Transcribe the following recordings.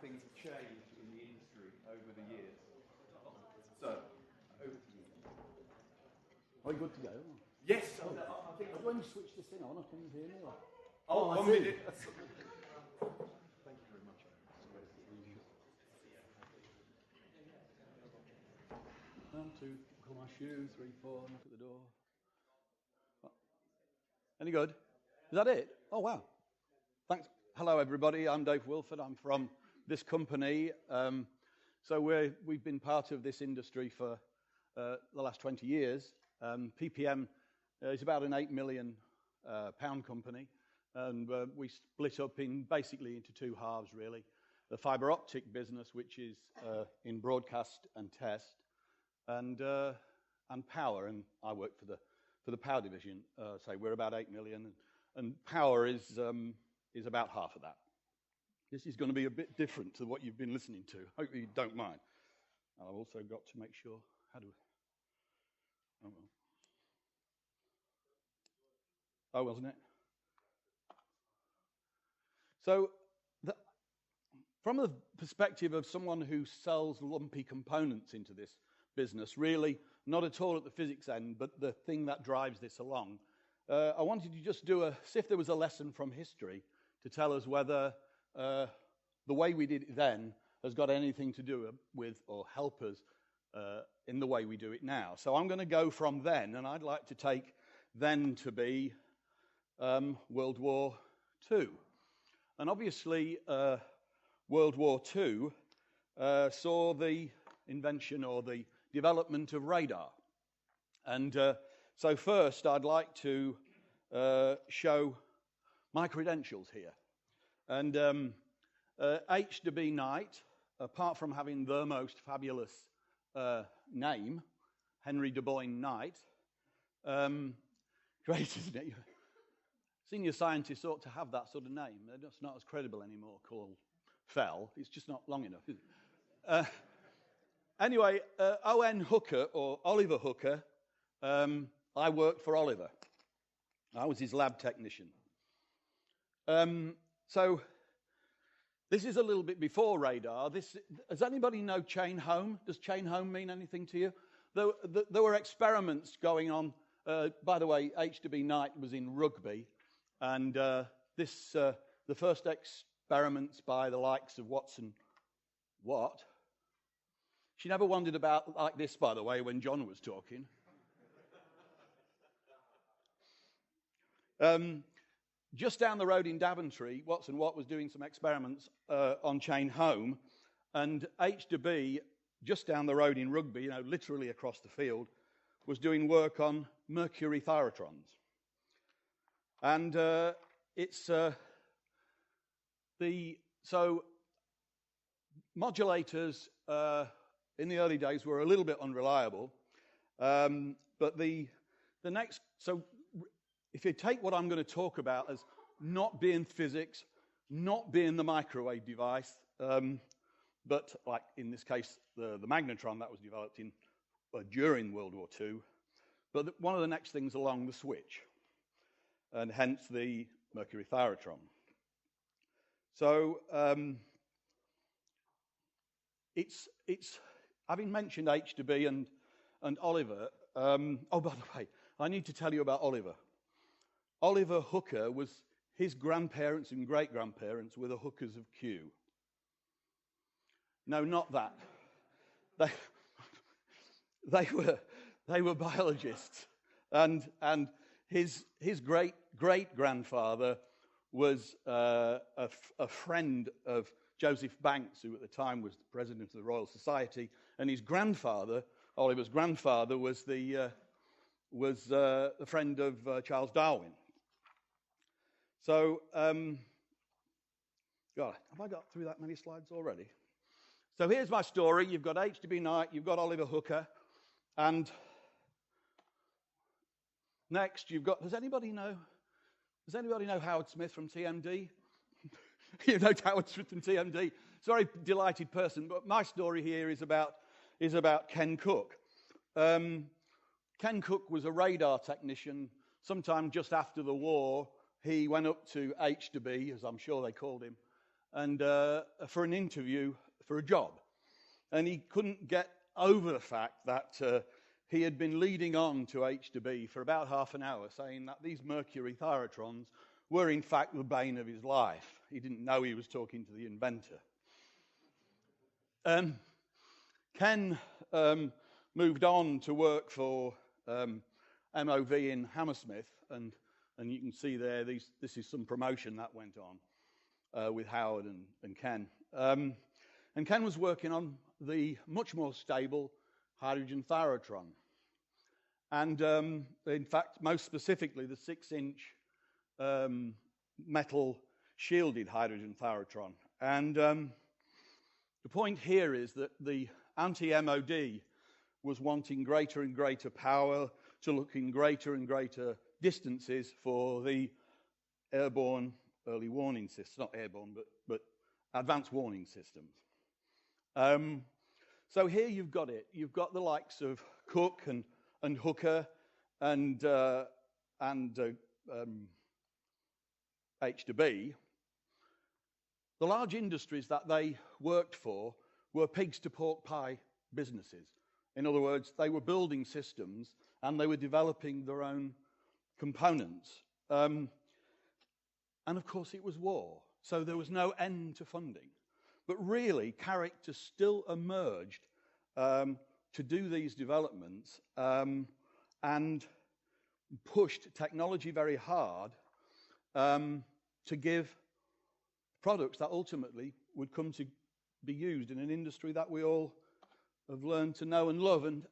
things have changed in the industry over the years. So, over to you. Are you good to go? Yes, I think. When you switch this thing on, can you hear me? Oh, 1 minute. Thank you very much. One, two, pull my shoe, 3, 4, knock at the door. Any good? Is that it? Oh, wow. Thanks. Hello, everybody. I'm Dave Wilford. I'm from this company. So we've been part of this industry for the last 20 years. PPM is about an £8 million company, and we split up basically into two halves, really. The fibre optic business, which is in broadcast and test, and power, and I work for the power division. So we're about 8 million, and power is about half of that. This is going to be a bit different to what you've been listening to. Hope you don't mind. I've also got to make sure. How do we? Oh, well. Oh, wasn't it? So, from the perspective of someone who sells lumpy components into this business, really not at all at the physics end, but the thing that drives this along, I wanted to just see if there was a lesson from history to tell us whether the way we did it then has got anything to do with or help us in the way we do it now. So I'm going to go from then, and I'd like to take then to be World War II. And obviously, World War II saw the invention or the development of radar. And so first, I'd like to show my credentials here. And H.B. Knight, apart from having the most fabulous name, Henry de Boyne Knight, great, isn't it? Senior scientists ought to have that sort of name. They're just not as credible anymore, called Fell. It's just not long enough, is it? Anyway, O.N. Hooker, or Oliver Hooker, I worked for Oliver. I was his lab technician. So this is a little bit before radar. Does anybody know chain home? Does chain home mean anything to you? There were experiments going on. By the way, H.B. Knight was in rugby, and the first experiments by the likes of Watson Watt. She never wandered about like this, by the way, when John was talking. Just down the road in Daventry, Watson Watt was doing some experiments on chain home, and H.B., just down the road in Rugby, literally across the field, was doing work on mercury thyrotrons. And so modulators in the early days were a little bit unreliable, but so if you take what I'm going to talk about as not being physics, not being the microwave device, but like in this case, the magnetron that was developed during World War II, but one of the next things along, the switch, and hence the mercury thyrotron. So it's having mentioned H.B. and Oliver. By the way, I need to tell you about Oliver. Oliver Hooker his grandparents and great-grandparents were the Hookers of Kew. No, not that. They were biologists, and his great-grandfather was a friend of Joseph Banks, who at the time was the president of the Royal Society, and his grandfather, Oliver's grandfather, was the friend of Charles Darwin. So, God, have I got through that many slides already? So here's my story. You've got H.B. Knight, you've got Oliver Hooker, and next you've got, does anybody know Howard Smith from TMD? You know Howard Smith from TMD. It's a very delighted person, but my story here is about Ken Cook. Ken Cook was a radar technician. Sometime just after the war, he went up to H.B., as I'm sure they called him, and for an interview for a job. And he couldn't get over the fact that he had been leading on to H2B for about half an hour, saying that these mercury thyratrons were in fact the bane of his life. He didn't know he was talking to the inventor. Ken moved on to work for MOV in Hammersmith, and you can see there, this is some promotion that went on with Howard and Ken. And Ken was working on the much more stable hydrogen thyratron. And in fact, most specifically, the 6-inch metal shielded hydrogen thyratron. And the point here is that the anti-MOD was wanting greater and greater power to look in greater and greater distances for the airborne early warning systems. Not airborne, but advanced warning systems. So here you've got it. You've got the likes of Cook and Hooker and H2B. The large industries that they worked for were pigs to pork pie businesses. In other words, they were building systems and they were developing their own components. And of course it was war, so there was no end to funding. But really, character still emerged to do these developments and pushed technology very hard to give products that ultimately would come to be used in an industry that we all have learned to know and love. And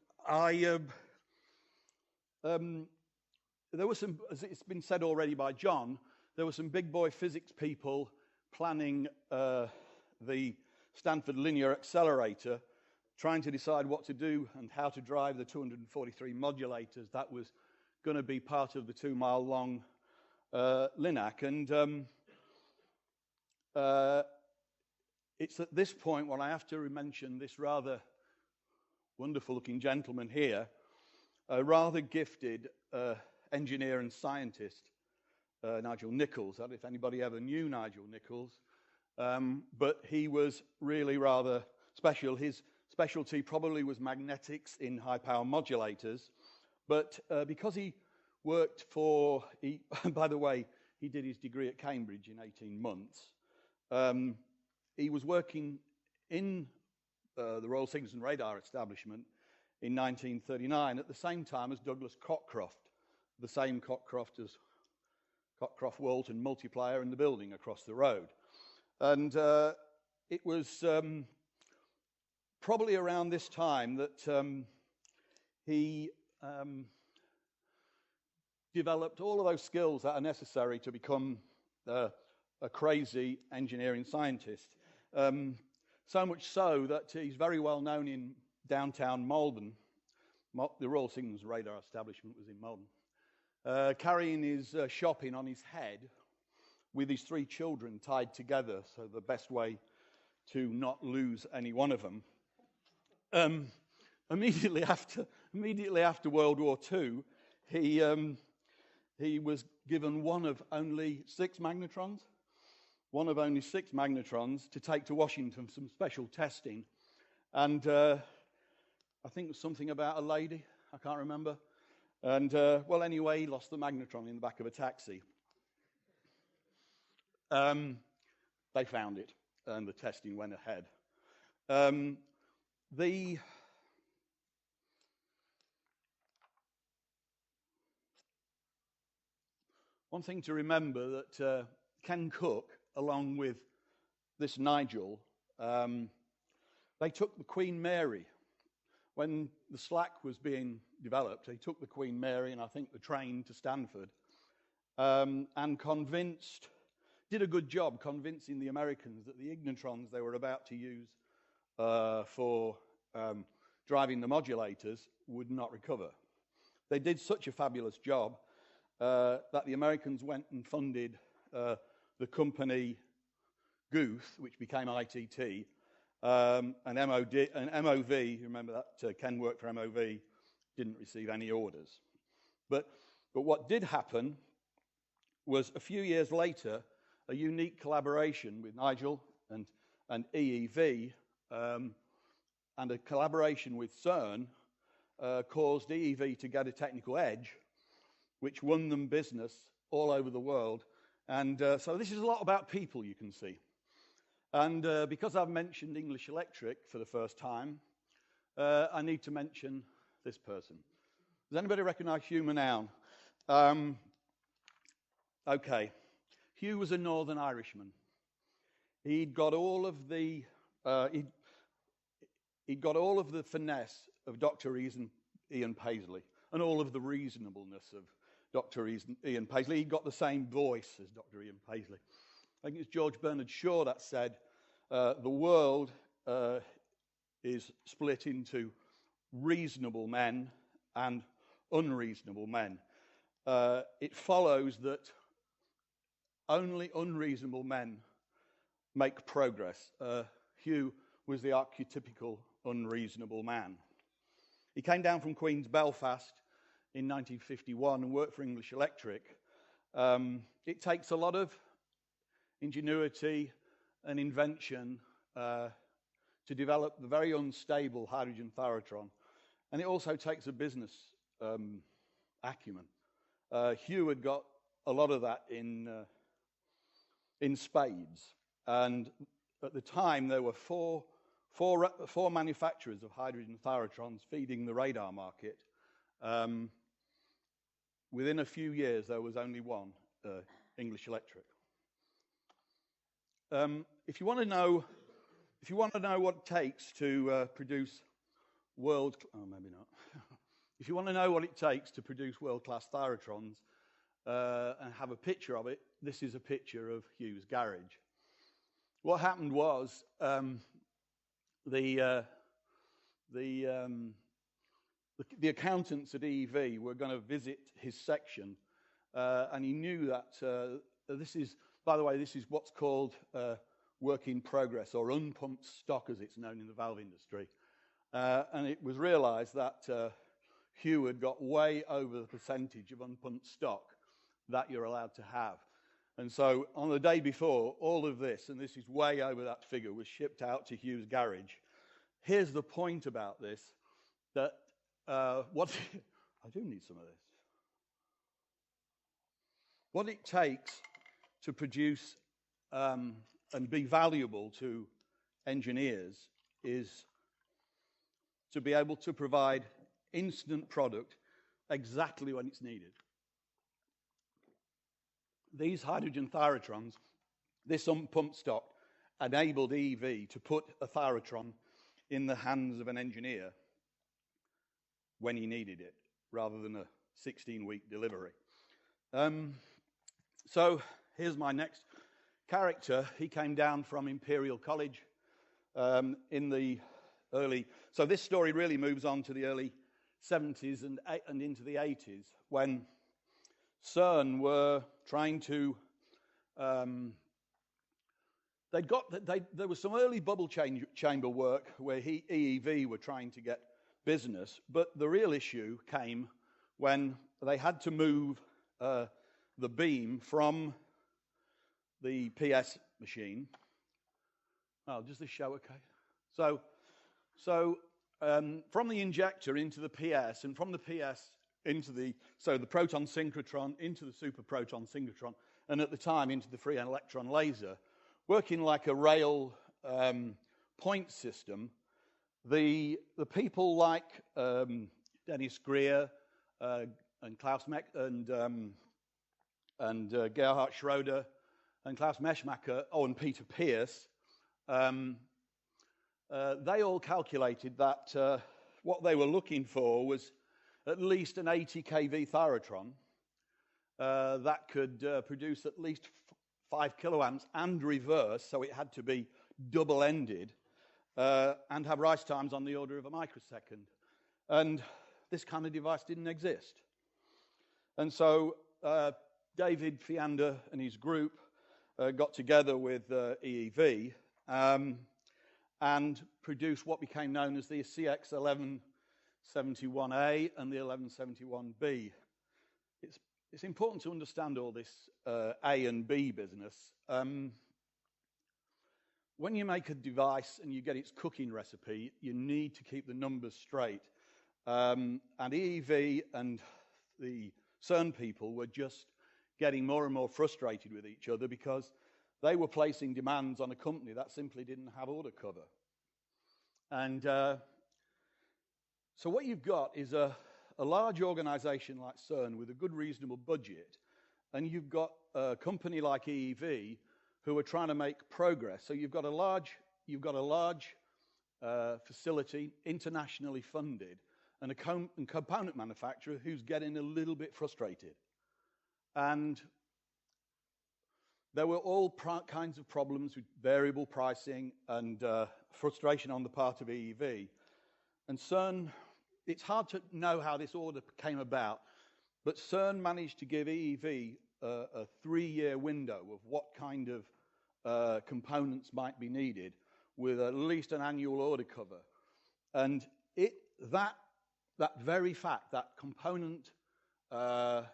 there were some, as it's been said already by John, there were some big boy physics people planning the Stanford Linear Accelerator, trying to decide what to do and how to drive the 243 modulators that was going to be part of the 2-mile-long LINAC. And it's at this point when I have to mention this rather wonderful-looking gentleman here, a rather gifted engineer and scientist, Nigel Nichols. I don't know if anybody ever knew Nigel Nichols, but he was really rather special. His specialty probably was magnetics in high-power modulators, but because he worked for, by the way, he did his degree at Cambridge in 18 months. He was working in the Royal Signals and Radar establishment in 1939 at the same time as Douglas Cockcroft, the same Cockcroft as Cockcroft-Walton multiplier in the building across the road. And it was probably around this time that he developed all of those skills that are necessary to become a crazy engineering scientist. So much so that he's very well known in downtown Malden. The Royal Signals Radar establishment was in Malden. Carrying his shopping on his head with his 3 children tied together, so the best way to not lose any one of them. Immediately after World War II, he was given one of only 6 magnetrons to take to Washington for some special testing. And I think it was something about a lady, I can't remember. And, well, anyway, he lost the magnetron in the back of a taxi. They found it, and the testing went ahead. One thing to remember that Ken Cook, along with this Nigel, they took the Queen Mary. When the SLAC was being developed, they took the Queen Mary and I think the train to Stanford and did a good job convincing the Americans that the ignitrons they were about to use for driving the modulators would not recover. They did such a fabulous job that the Americans went and funded the company Guth, which became ITT, and MOV, you remember that Ken worked for MOV, didn't receive any orders. But what did happen was a few years later, a unique collaboration with Nigel and EEV, and a collaboration with CERN caused EEV to get a technical edge, which won them business all over the world. And so this is a lot about people, you can see. And because I've mentioned English Electric for the first time, I need to mention this person. Does anybody recognise Hugh Manown? Okay. Hugh was a Northern Irishman. He'd got all of the finesse of Dr. Ian Paisley and all of the reasonableness of Dr. Ian Paisley. He got the same voice as Dr. Ian Paisley. I think it's George Bernard Shaw that said, the world is split into reasonable men and unreasonable men. It follows that only unreasonable men make progress. Hugh was the archetypical unreasonable man. He came down from Queen's Belfast in 1951 and worked for English Electric. It takes a lot of ingenuity and invention to develop the very unstable hydrogen thyratron, and it also takes a business acumen. Hugh had got a lot of that in spades, and at the time there were four manufacturers of hydrogen thyratrons feeding the radar market. Within a few years there was only one, English Electric. If you want to know what it takes to produce if you want to know what it takes to produce world-class thyratrons and have a picture of it, this is a picture of Hugh's garage. What happened was the accountants at EEV were going to visit his section, and he knew that this is what's called work in progress, or unpumped stock as it's known in the valve industry. And it was realized that Hugh had got way over the percentage of unpumped stock that you're allowed to have. And so on the day before, all of this, and this is way over that figure, was shipped out to Hugh's garage. Here's the point about this, that I do need some of this. What it takes to produce and be valuable to engineers is to be able to provide instant product exactly when it's needed. These hydrogen thyratrons, this unpumped stock, enabled EV to put a thyratron in the hands of an engineer when he needed it, rather than a 16-week delivery. So here's my next character. He came down from Imperial College in the early... So this story really moves on to the early 70s and into the 80s, when CERN were trying to... there was some early bubble chamber work where EEV were trying to get business, but the real issue came when they had to move the beam from the PS machine. Oh, does this show okay? So from the injector into the PS, and from the PS into the proton synchrotron into the super proton synchrotron, and at the time into the free electron laser, working like a rail point system. The people like Dennis Greer and Klaus and Gerhard Schroeder and Klaus Meschmacher, and Peter Pierce, they all calculated that what they were looking for was at least an 80 kV thyratron that could produce at least 5 kiloamps and reverse, so it had to be double-ended, and have rise times on the order of a microsecond. And this kind of device didn't exist. And so David Fiander and his group got together with EEV and produced what became known as the CX1171A and the 1171B. It's it's important to understand all this A and B business. When you make a device and you get its cooking recipe, you need to keep the numbers straight. And EEV and the CERN people were just getting more and more frustrated with each other because they were placing demands on a company that simply didn't have order cover. And so what you've got is a large organization like CERN with a good, reasonable budget, and you've got a company like EEV who are trying to make progress. So you've got a large facility, internationally funded, and a component manufacturer who's getting a little bit frustrated. And there were all kinds of problems with variable pricing and frustration on the part of EEV. And CERN, it's hard to know how this order came about, but CERN managed to give EEV a 3-year window of what kind of components might be needed with at least an annual order cover. And that very fact, that component, CERN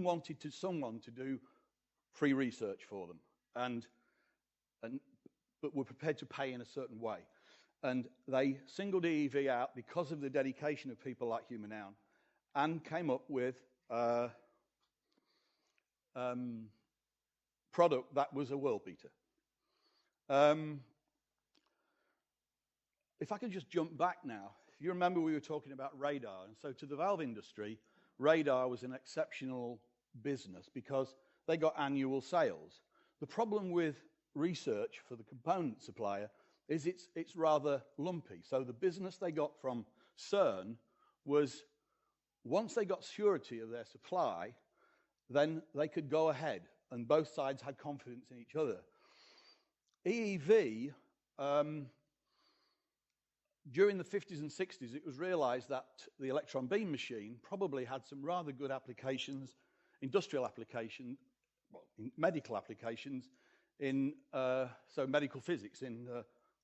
wanted someone to do free research for them, but were prepared to pay in a certain way. And they singled EEV out because of the dedication of people like Hugh Manown, and came up with a product that was a world beater. If I could just jump back now, if you remember we were talking about radar, and so to the valve industry, radar was an exceptional business because they got annual sales. The problem with research for the component supplier is it's rather lumpy. So the business they got from CERN was, once they got surety of their supply, then they could go ahead, and both sides had confidence in each other. EEV, during the 50s and 60s, it was realized that the electron beam machine probably had some rather good applications, industrial applications, medical applications, so medical physics in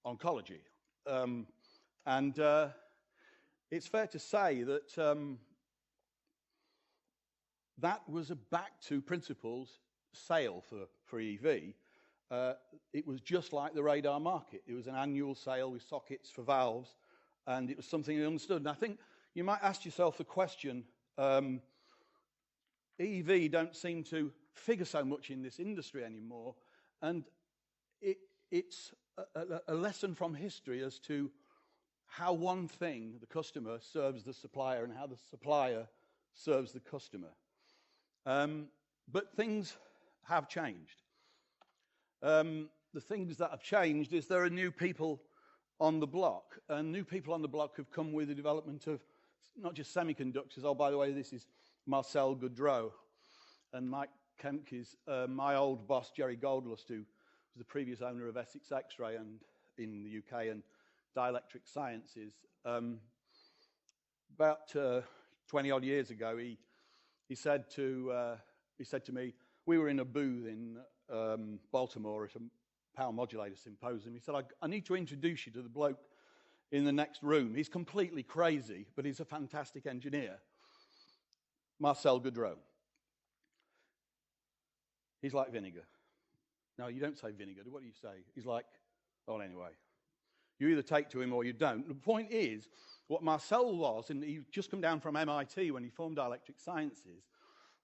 oncology. And it's fair to say that that was a back-to-principles sale for EV. It was just like the radar market. It was an annual sale with sockets for valves, and it was something they understood. And I think you might ask yourself the question, EV don't seem to figure so much in this industry anymore, and it's a lesson from history as to how one thing, the customer, serves the supplier, and how the supplier serves the customer. But things have changed. The things that have changed is there are new people on the block, and new people on the block have come with the development of not just semiconductors. Oh, by the way, this is Marcel Goudreau, and Mike Kemke's my old boss, Jerry Goldlust, who was the previous owner of Essex X-Ray and in the UK and Dielectric Sciences. About 20 odd years ago, he said to me, we were in a booth in Baltimore at a power modulator symposium. He said, I need to introduce you to the bloke in the next room. He's completely crazy, but he's a fantastic engineer. Marcel Goudreau. He's like vinegar. No, you don't say vinegar. What do you say? He's like, oh, anyway. You either take to him or you don't. The point is, what Marcel was, and he'd just come down from MIT when he formed Dielectric Sciences,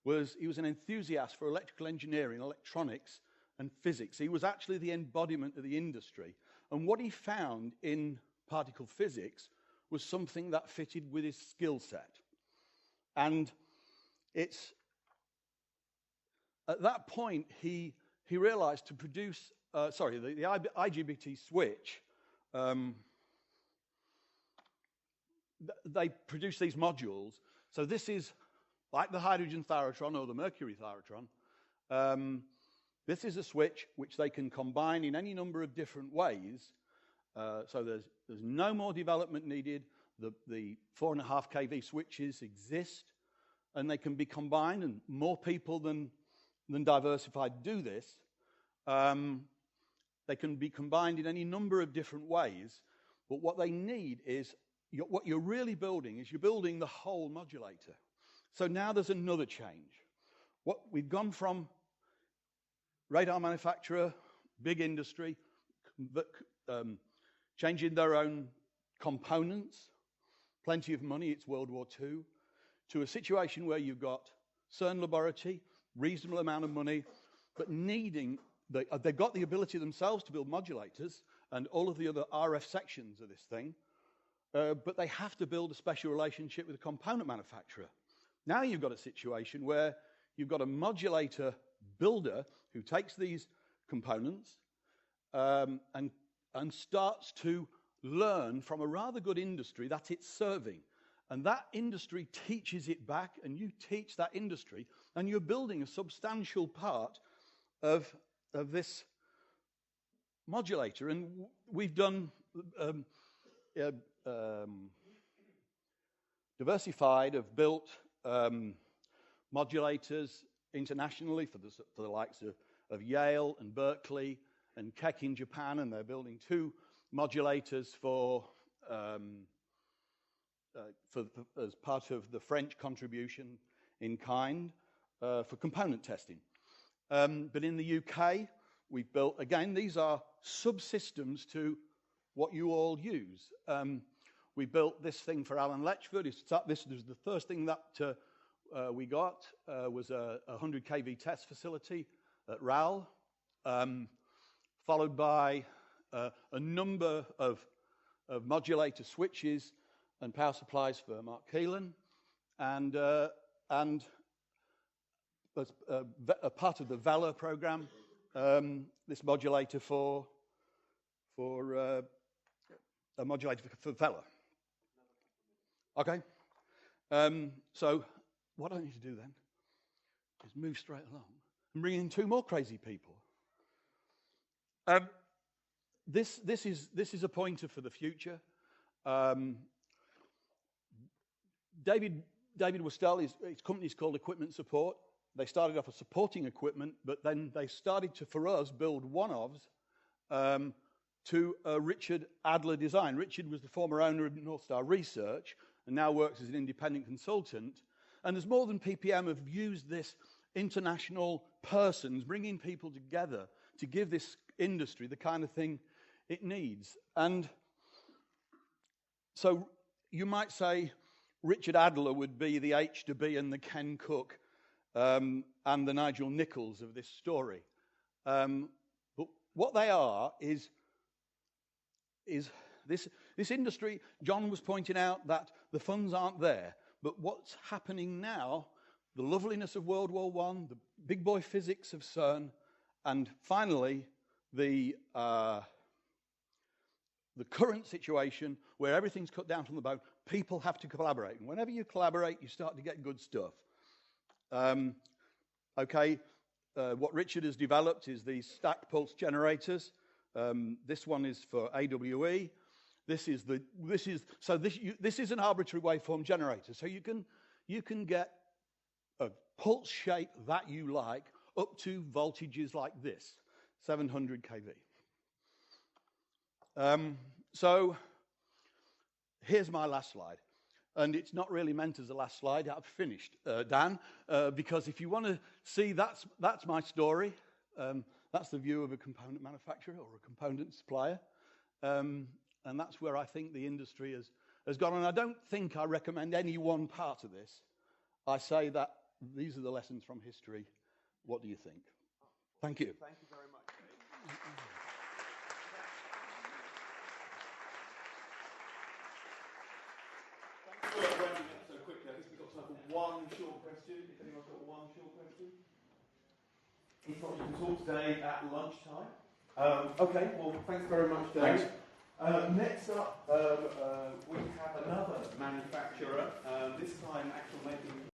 was he was an enthusiast for electrical engineering, electronics, and physics. He was actually the embodiment of the industry. And what he found in particle physics was something that fitted with his skill set. And it's at that point he realized to produce, the IGBT switch, they produce these modules. So this is like the hydrogen thyratron or the mercury thyratron. This is a switch which they can combine in any number of different ways. So there's no more development needed. The 4.5 kV switches exist, and they can be combined, and more people than Diversified do this. They can be combined in any number of different ways, but what they need is, what you're really building is you're building the whole modulator. So now there's another change. We've gone from radar manufacturer, big industry, changing their own components, plenty of money, it's World War II, to a situation where you've got CERN laboratory, reasonable amount of money, but they've got the ability themselves to build modulators and all of the other RF sections of this thing, but they have to build a special relationship with a component manufacturer. Now you've got a situation where you've got a modulator builder who takes these components and starts to learn from a rather good industry that it's serving. And that industry teaches it back, and you teach that industry, and you're building a substantial part of this modulator. And we've done diversified, have built modulators internationally for the likes of Yale and Berkeley and Keck in Japan, and they're building 2 modulators as part of the French contribution in kind for component testing. But in the UK, we've built, again, these are subsystems to what you all use. We built this thing for Alan Letchford. This was the first thing that we got, was a 100 kV test facility at RAL, followed by a number of modulator switches and power supplies for Mark Keelan, and as a part of the Vela program, this modulator for a modulator for Vela. Okay. So what I need to do then is move straight along and bring in 2 more crazy people. This is a pointer for the future. David Westell, his company's called Equipment Support. They started off as supporting equipment, but then they started to, for us, build one-offs to a Richard Adler design. Richard was the former owner of North Star Research and now works as an independent consultant. And there's more than PPM have used this international persons, bringing people together to give this industry the kind of thing it needs. And so you might say Richard Adler would be the H to B and the Ken Cook and the Nigel Nichols of this story. But what they are is this industry. John was pointing out that the funds aren't there, but what's happening now, the loveliness of World War I, the big boy physics of CERN, and finally the current situation where everything's cut down from the bone, people have to collaborate. And whenever you collaborate, you start to get good stuff. What Richard has developed is these stacked pulse generators. This one is for AWE. This is an arbitrary waveform generator. So you can get a pulse shape that you like up to voltages like this, 700 kV. So here's my last slide. And it's not really meant as a last slide. I've finished, Dan, because if you want to see, that's my story. That's the view of a component manufacturer or a component supplier. And that's where I think the industry has gone. And I don't think I recommend any one part of this. I say that these are the lessons from history. What do you think? Thank you. Thank you very much, Dave. Thanks for rounding up so quickly. I guess we've got time for one short question. If anyone's got one short question. You probably can talk today at lunchtime. Okay, well, thanks very much, Dave. Thanks. Next up,